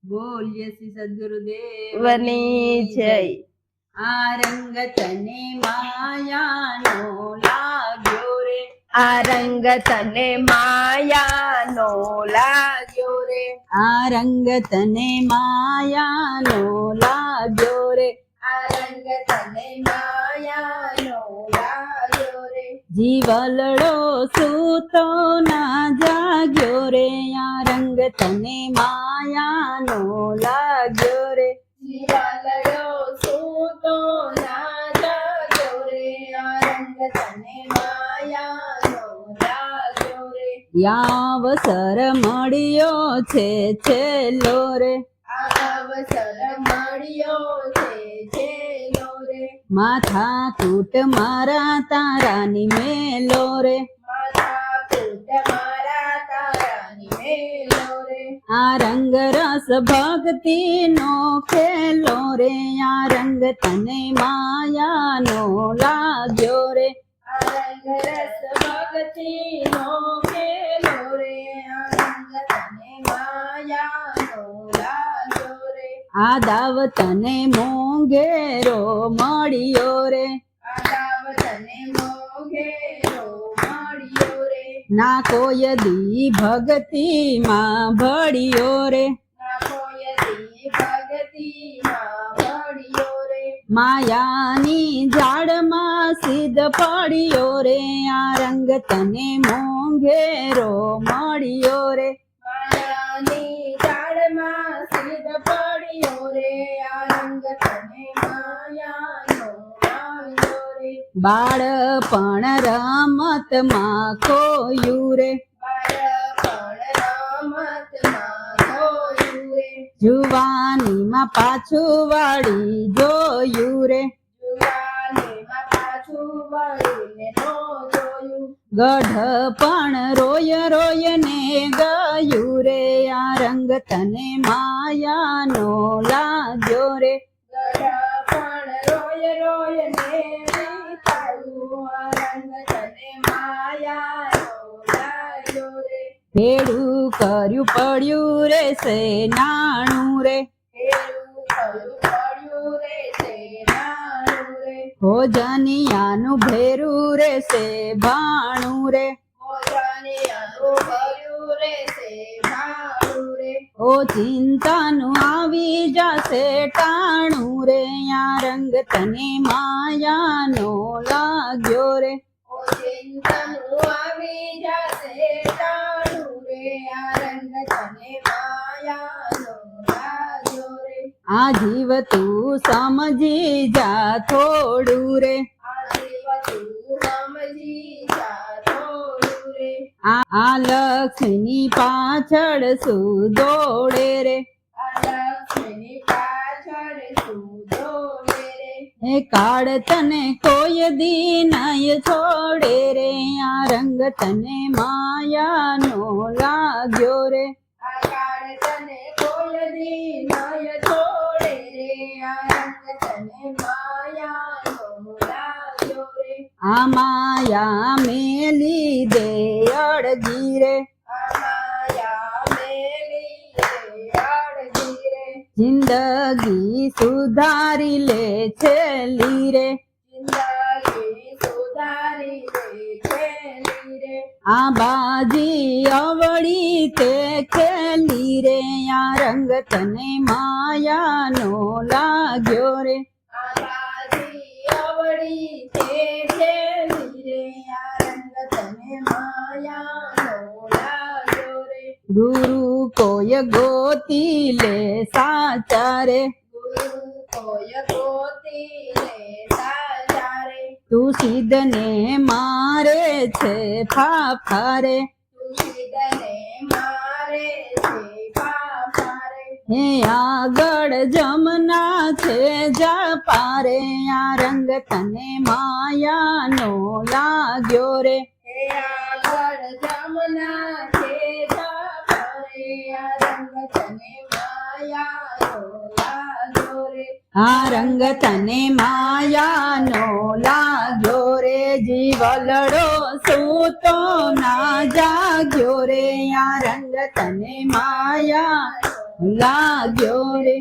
બોલીએ શ્રી સદગુરુદેવની વની જય. આ રંગ તને માયાનો લાગ્યો રે, આ રંગ તને માયાનો લાગ્યો રે, આ રંગ તને માયાનો લાગ્યો રે, આ રંગ તને માયાનો લાગ્યો રે, જીવલડો સૂતો ના જાગ્યો રે, આ રંગ તને માયાનો લાગ્યો રે, જીવલડો સૂતો ના જાગ્યો રે, આ રંગ તને માયાનો લાગ્યો રે, યાવસર મળ્યો છે છેલ્લો રે, અવસર મળ્યો છે છેલ્લો રે, માથા કૂટ મારા તારાની મેલો રે, માથા કૂટ મારા તારાની મેલો રે, આ રંગ રસ ભક્તિ નો ખેલો રે, આ રંગ તને માયાનો લાગ્યો રે, આ રંગ રસ ભક્તિનો ખેલો રે, આ રંગ તને માયાનો લાગ્યો રે, આ દાવ તને મોંઘેરો મળ્યો રે, આ દાવ તને મોઘેરો મળ્યો રે, ના કોઈ દી ભક્તિમાં ભળ્યો રે, ના કોઈ દી ભક્તિમાં ભળ્યો રે, માયાની ઝાડમાં સિદ્ધ પડ્યો રે, આ રંગ તને મોંઘેરો મળ્યો રે, માયાની ઝાડમાં સિદ્ધ પડ્યો રે, આ રંગ તને માયાનો લાગ્યો રે, બાળપણ રમતમાં ખોયું રે, બાળપણ રમતમાં ખોયું રે, જુવાનીમાં પાછું વાળી જોયું રે, જુવાનીમાં પાછું વળીને નો જોયું, ગઢપણ રોય રોય ને ગયું રે, આ રંગ તને માયાનો લાગ્યો રે, ગઢપણ રોય રોય ને વિતાયું, આ રંગ તને માયાનો લાગ્યો રે, ભેડું કર્યું પડ્યું રે સે નાણું રે, ભેરું થયું પડ્યું રે તે નાણું રે, ભોજનિયાનું ભેરું રે સે ભાણું રે, મોજાનિયાનું ભર્યું રે તે ભાણું રે, ઓ ચિંતાનું આવી જશે ટાણું રે, આ રંગ તને માયાનો લાગ્યો રે, ઓ ચિંતનું આવી જશે ટાણું રે, આ રંગ તને માયાનો લાગ્યો રે, આ જીવ તું સમજી જા થોડું રે, આ જીવ તું સમજી જા થોડું રે, આ લક્ષ્મીની પાછળ શું દોડે રે, આ લક્ષ્મીની પાછળ શું દોડે રે, એ કાળ તને કોઈ દી નય છોડે રે, આ રંગ તને માયાનો લાગ્યો રે, આ કાળ તને કોઈ દી નય છોડે રે, આ રંગ તને માયાનો લાગ્યો રે, આ માયા મેલી દે અડગી રે, આ માયા મેલી રે અડધી રે, જિંદગી સુધારી લે છેલ્લી રે, જિંદગી સુધારી રે છેલ્લી રે, આ બાજી અવળી તે ખેલી રે, આ રંગ તને માયાનો લાગ્યો રે, આ બાજી અવળી તે છેલ્લી રે, આ રંગ તને માયાનો લાગ્યો રે, ગુરુ કોઈ ગોતી લે સાચા રે, ગુરુ કોઈ ગોતી લે સાચા રે, તું સિદ્ધને મારે છે ફાફારે, તુલસીદને મારે છે પાપારે, હે આગળ જમના છે જા પારે, આ રંગ તને માયાનો લાગ્યો રે, હે આગળ જમના છે પાપારે, આ રંગ તને માયાનો લાગ્યો રે, આ રંગ તને માયાનો લાગ્યો રે, જીવલડો સૂતો ના જાગ્યો રે, આ રંગ તને માયા લાગ્યો રે